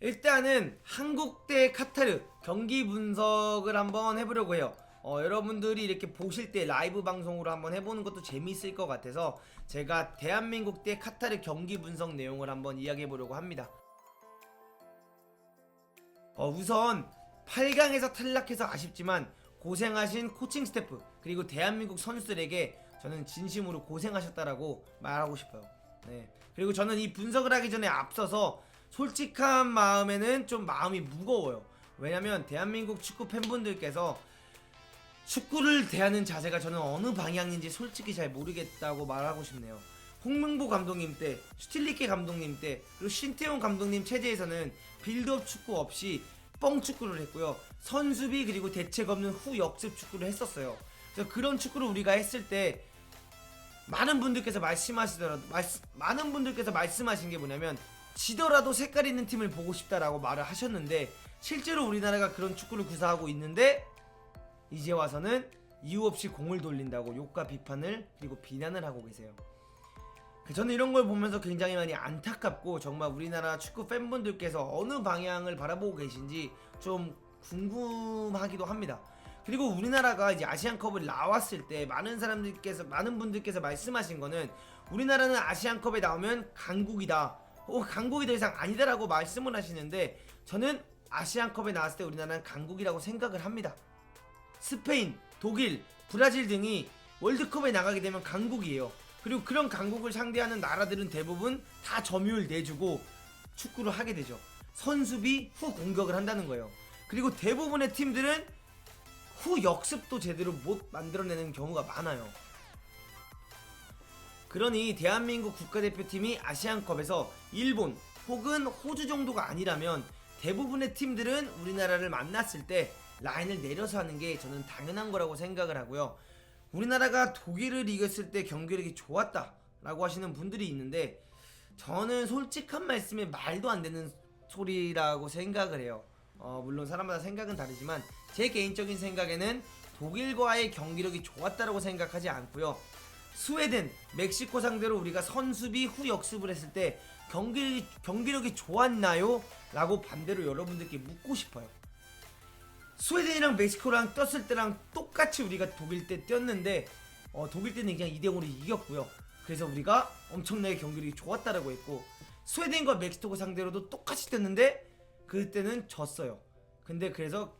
일단은 한국 대 카타르 경기 분석을 한번 해보려고 해요. 여러분들이 이렇게 보실 때 라이브 방송으로 한번 해보는 것도 재미있을 것 같아서 제가 대한민국 대 카타르 경기 분석 내용을 한번 이야기해보려고 합니다. 우선 8강에서 탈락해서 아쉽지만 고생하신 코칭 스태프 그리고 대한민국 선수들에게 저는 진심으로 고생하셨다라고 말하고 싶어요. 네. 그리고 저는 이 분석을 하기 전에 앞서서 솔직한 마음에는 좀 마음이 무거워요. 왜냐면 대한민국 축구 팬분들께서 축구를 대하는 자세가 저는 어느 방향인지 솔직히 잘 모르겠다고 말하고 싶네요. 홍명보 감독님 때, 슈틸리케 감독님 때, 그리고 신태용 감독님 체제에서는 빌드업 축구 없이 뻥 축구를 했고요. 선수비 그리고 대책 없는 후 역습 축구를 했었어요. 그래서 그런 축구를 우리가 했을 때 많은 분들께서 말씀하신 게 뭐냐면 지더라도 색깔 있는 팀을 보고 싶다라고 말을 하셨는데 실제로 우리나라가 그런 축구를 구사하고 있는데 이제 와서는 이유 없이 공을 돌린다고 욕과 비판을 그리고 비난을 하고 계세요. 저는 이런 걸 보면서 굉장히 많이 안타깝고 정말 우리나라 축구 팬분들께서 어느 방향을 바라보고 계신지 좀 궁금하기도 합니다. 그리고 우리나라가 이제 아시안컵을 나왔을 때 많은 분들께서 말씀하신 거는 우리나라는 아시안컵에 나오면 강국이다. 강국이 더 이상 아니다라고 말씀을 하시는데 저는 아시안컵에 나왔을 때 우리나라는 강국이라고 생각을 합니다. 스페인, 독일, 브라질 등이 월드컵에 나가게 되면 강국이에요. 그리고 그런 강국을 상대하는 나라들은 대부분 다 점유율 내주고 축구를 하게 되죠. 선수비 후 공격을 한다는 거예요. 그리고 대부분의 팀들은 후 역습도 제대로 못 만들어내는 경우가 많아요. 그러니 대한민국 국가대표팀이 아시안컵에서 일본 혹은 호주 정도가 아니라면 대부분의 팀들은 우리나라를 만났을 때 라인을 내려서 하는 게 저는 당연한 거라고 생각을 하고요. 우리나라가 독일을 이겼을 때 경기력이 좋았다 라고 하시는 분들이 있는데 저는 솔직한 말씀에 말도 안 되는 소리라고 생각을 해요. 물론 사람마다 생각은 다르지만 제 개인적인 생각에는 독일과의 경기력이 좋았다라고 생각하지 않고요. 스웨덴, 멕시코 상대로 우리가 선수비 후 역습을 했을 때 경기력이 좋았나요? 라고 반대로 여러분들께 묻고 싶어요. 스웨덴이랑 멕시코랑 떴을 때랑 똑같이 우리가 독일 때 뛰었는데 독일 때는 그냥 2대0으로 이겼고요. 그래서 우리가 엄청나게 경기력이 좋았다라고 했고 스웨덴과 멕시코 상대로도 똑같이 뛰었는데 그때는 졌어요. 근데 그래서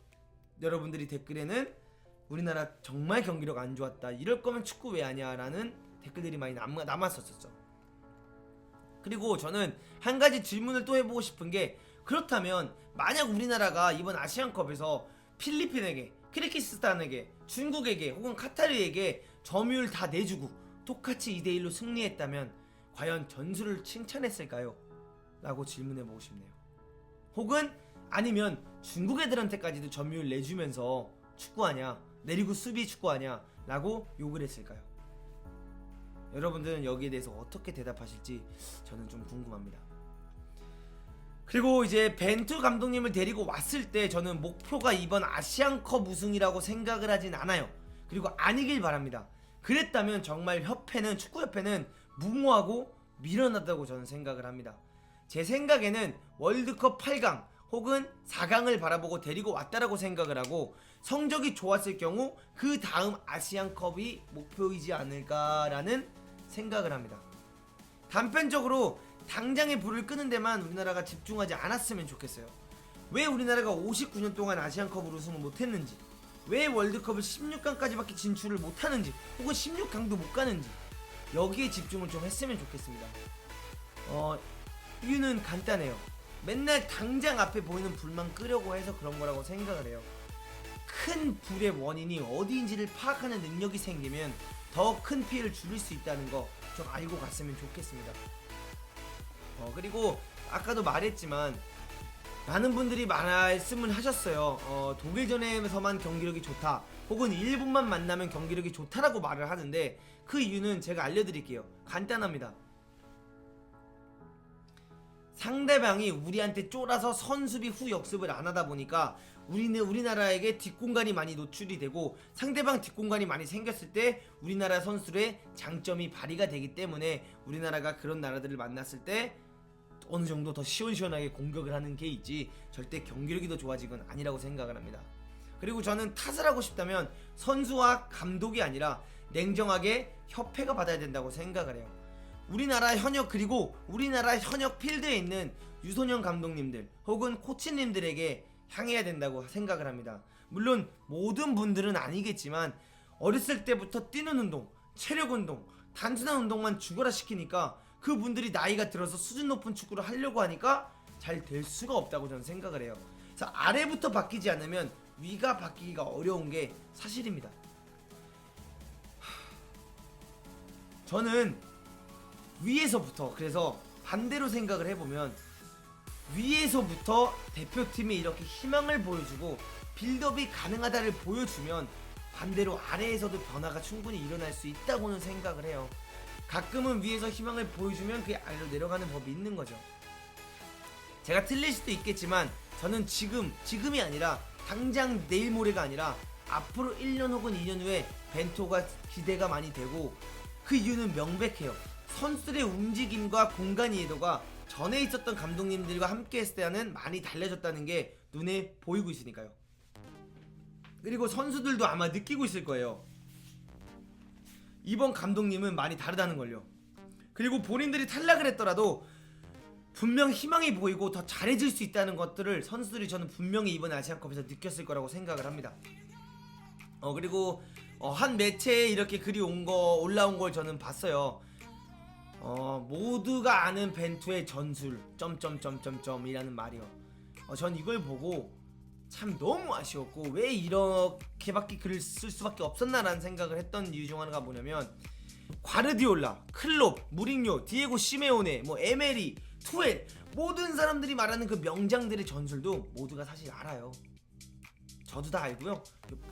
여러분들이 댓글에는 우리나라 정말 경기력 안 좋았다, 이럴 거면 축구 왜 하냐 라는 댓글들이 많이 남았었죠. 그리고 저는 한 가지 질문을 또 해보고 싶은 게 그렇다면 만약 우리나라가 이번 아시안컵에서 필리핀에게, 키르기스스탄에게, 중국에게 혹은 카타르에게 점유율 다 내주고 똑같이 2대1로 승리했다면 과연 전술을 칭찬했을까요? 라고 질문해보고 싶네요. 혹은 아니면 중국 애들한테까지도 점유율 내주면서 축구하냐, 내리고 수비 축구하냐 라고 욕을 했을까요? 여러분들은 여기에 대해서 어떻게 대답하실지 저는 좀 궁금합니다. 그리고 이제 벤투 감독님을 데리고 왔을 때 저는 목표가 이번 아시안컵 우승이라고 생각을 하진 않아요. 그리고 아니길 바랍니다. 그랬다면 정말 축구협회는 무모하고 미련하다고 저는 생각을 합니다. 제 생각에는 월드컵 8강 혹은 4강을 바라보고 데리고 왔다라고 생각을 하고 성적이 좋았을 경우 그 다음 아시안컵이 목표이지 않을까라는 생각을 합니다. 단편적으로 당장의 불을 끄는 데만 우리나라가 집중하지 않았으면 좋겠어요. 왜 우리나라가 59년 동안 아시안컵을 우승을 못했는지, 왜 월드컵을 16강까지밖에 진출을 못하는지 혹은 16강도 못 가는지 여기에 집중을 좀 했으면 좋겠습니다. 이유는 간단해요. 맨날 당장 앞에 보이는 불만 끄려고 해서 그런 거라고 생각을 해요. 큰 불의 원인이 어디인지를 파악하는 능력이 생기면 더 큰 피해를 줄일 수 있다는 거 좀 알고 갔으면 좋겠습니다. 그리고 아까도 말했지만 많은 분들이 말씀을 하셨어요. 독일전에서만 경기력이 좋다 혹은 일본만 만나면 경기력이 좋다라고 말을 하는데 그 이유는 제가 알려드릴게요. 간단합니다. 상대방이 우리한테 쫄아서 선수비 후 역습을 안 하다 보니까 우리나라에게 뒷공간이 많이 노출이 되고 상대방 뒷공간이 많이 생겼을 때 우리나라 선수들의 장점이 발휘가 되기 때문에 우리나라가 그런 나라들을 만났을 때 어느 정도 더 시원시원하게 공격을 하는 게 있지 절대 경기력이 더 좋아지건 아니라고 생각을 합니다. 그리고 저는 탓을 하고 싶다면 선수와 감독이 아니라 냉정하게 협회가 받아야 된다고 생각을 해요. 우리나라 현역 그리고 우리나라 현역 필드에 있는 유소년 감독님들 혹은 코치님들에게 향해야 된다고 생각을 합니다. 물론 모든 분들은 아니겠지만 어렸을 때부터 뛰는 운동, 체력 운동, 단순한 운동만 죽어라 시키니까 그분들이 나이가 들어서 수준 높은 축구를 하려고 하니까 잘 될 수가 없다고 저는 생각을 해요. 그래서 아래부터 바뀌지 않으면 위가 바뀌기가 어려운 게 사실입니다. 저는 위에서부터, 그래서 반대로 생각을 해보면 위에서부터 대표팀이 이렇게 희망을 보여주고 빌드업이 가능하다를 보여주면 반대로 아래에서도 변화가 충분히 일어날 수 있다고는 생각을 해요. 가끔은 위에서 희망을 보여주면 그게 아래로 내려가는 법이 있는 거죠. 제가 틀릴 수도 있겠지만 저는 지금이 아니라 당장 내일 모레가 아니라 앞으로 1년 혹은 2년 후에 벤토가 기대가 많이 되고, 그 이유는 명백해요. 선수들의 움직임과 공간 이해도가 전에 있었던 감독님들과 함께 했을 때와는 많이 달라졌다는 게 눈에 보이고 있으니까요. 그리고 선수들도 아마 느끼고 있을 거예요. 이번 감독님은 많이 다르다는 걸요. 그리고 본인들이 탈락을 했더라도 분명 희망이 보이고 더 잘해질 수 있다는 것들을 선수들이 저는 분명히 이번 아시안컵에서 느꼈을 거라고 생각을 합니다. 그리고 한 매체에 이렇게 글이 올라온 걸 저는 봤어요. 모두가 아는 벤투의 전술 점점점점점이라는 말이요. 전 이걸 보고 참 너무 아쉬웠고 왜 이렇게밖에 글을 쓸 수밖에 없었나라는 생각을 했던 이유 중 하나가 뭐냐면, 과르디올라, 클롭, 무링요, 디에고 시메오네, 에메리, 투엘, 모든 사람들이 말하는 그 명장들의 전술도 모두가 사실 알아요. 저도 다 알고요.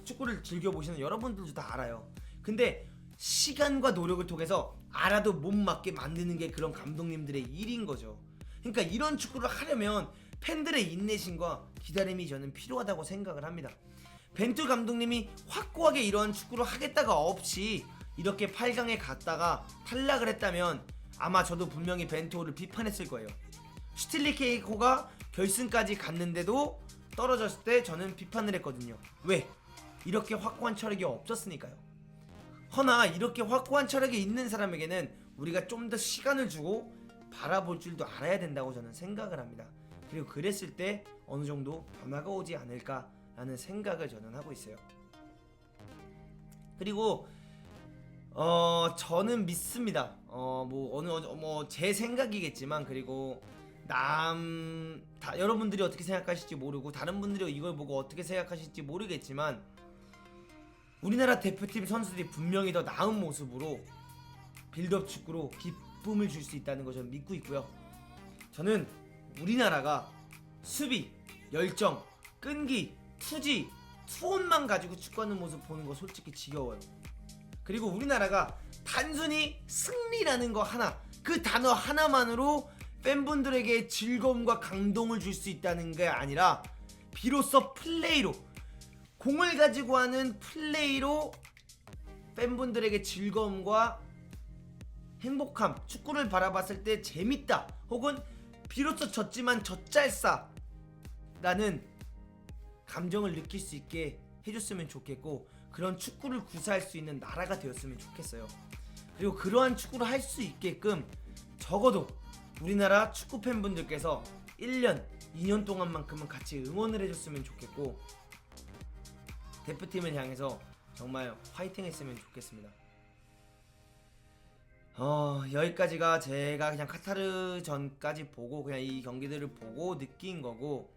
축구를 즐겨보시는 여러분들도 다 알아요. 근데 시간과 노력을 통해서 알아도 못 맞게 만드는 게 그런 감독님들의 일인 거죠. 그러니까 이런 축구를 하려면 팬들의 인내심과 기다림이 저는 필요하다고 생각을 합니다. 벤투 감독님이 확고하게 이런 축구를 하겠다가 없이 이렇게 8강에 갔다가 탈락을 했다면 아마 저도 분명히 벤투를 비판했을 거예요. 슈틸리케이코가 결승까지 갔는데도 떨어졌을 때 저는 비판을 했거든요. 왜? 이렇게 확고한 철학이 없었으니까요. 허나 이렇게 확고한 철학이 있는 사람에게는 우리가 좀 더 시간을 주고 바라볼 줄도 알아야 된다고 저는 생각을 합니다. 그리고 그랬을 때 어느 정도 변화가 오지 않을까라는 생각을 저는 하고 있어요. 그리고 저는 믿습니다. 제 생각이겠지만, 그리고 여러분들이 어떻게 생각하실지 모르고 다른 분들이 이걸 보고 어떻게 생각하실지 모르겠지만, 우리나라 대표팀 선수들이 분명히 더 나은 모습으로 빌드업 축구로 기쁨을 줄 수 있다는 걸 저는 믿고 있고요. 저는 우리나라가 수비, 열정, 끈기, 투지, 투혼만 가지고 축구하는 모습 보는 거 솔직히 지겨워요. 그리고 우리나라가 단순히 승리라는 거 하나, 그 단어 하나만으로 팬분들에게 즐거움과 감동을 줄 수 있다는 게 아니라 비로소 플레이로, 공을 가지고 하는 플레이로 팬분들에게 즐거움과 행복함, 축구를 바라봤을 때 재밌다, 혹은 비로소 졌지만 젖잘싸 라는 감정을 느낄 수 있게 해줬으면 좋겠고, 그런 축구를 구사할 수 있는 나라가 되었으면 좋겠어요. 그리고 그러한 축구를 할 수 있게끔 적어도 우리나라 축구 팬분들께서 1년, 2년 동안만큼은 같이 응원을 해줬으면 좋겠고, 대표팀을 향해서 정말 화이팅 했으면 좋겠습니다. 여기까지가 제가 그냥 카타르 전까지 보고 그냥 이 경기들을 보고 느낀 거고,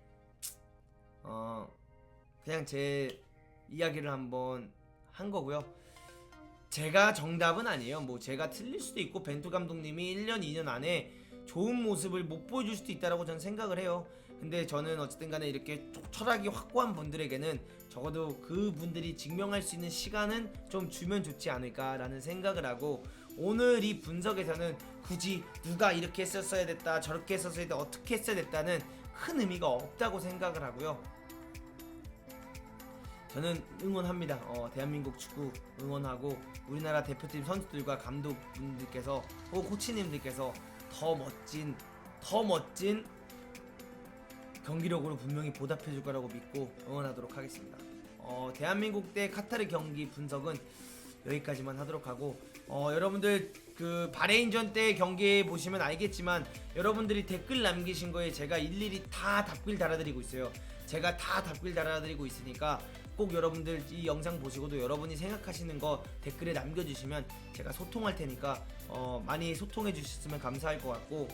그냥 제 이야기를 한번 한 거고요. 제가 정답은 아니에요. 제가 틀릴 수도 있고 벤투 감독님이 1년 2년 안에 좋은 모습을 못 보여줄 수도 있다라고 저는 생각을 해요. 근데 저는 어쨌든 간에 이렇게 철학이 확고한 분들에게는 적어도 그분들이 증명할 수 있는 시간은 좀 주면 좋지 않을까라는 생각을 하고, 오늘 이 분석에서는 굳이 누가 이렇게 했었어야 됐다, 저렇게 했었어야 됐다, 어떻게 했어야 됐다는 큰 의미가 없다고 생각을 하고요. 저는 응원합니다. 대한민국 축구 응원하고, 우리나라 대표팀 선수들과 감독분들께서 혹은 코치님들께서 더 멋진, 더 멋진 경기력으로 분명히 보답해줄 거라고 믿고 응원하도록 하겠습니다. 대한민국 대 카타르 경기 분석은 여기까지만 하도록 하고, 여러분들 그 바레인전 때 경기 보시면 알겠지만 여러분들이 댓글 남기신 거에 제가 일일이 다 답글 달아드리고 있어요. 제가 다 답글 달아드리고 있으니까 꼭 여러분들 이 영상 보시고도 여러분이 생각하시는 거 댓글에 남겨주시면 제가 소통할 테니까 많이 소통해 주셨으면 감사할 것 같고,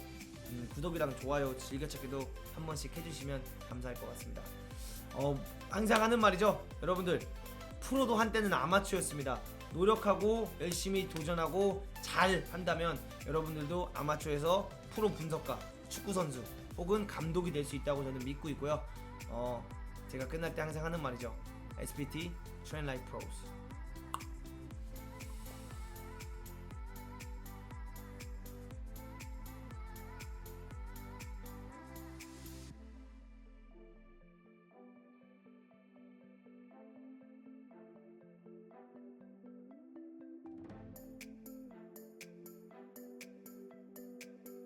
구독이랑 좋아요, 즐겨찾기도 한 번씩 해주시면 감사할 것 같습니다. 항상 하는 말이죠. 여러분들, 프로도 한때는 아마추어였습니다. 노력하고 열심히 도전하고 잘 한다면 여러분들도 아마추어에서 프로 분석가, 축구 선수 혹은 감독이 될 수 있다고 저는 믿고 있고요. 제가 끝날 때 항상 하는 말이죠. SPT Train Like Pros.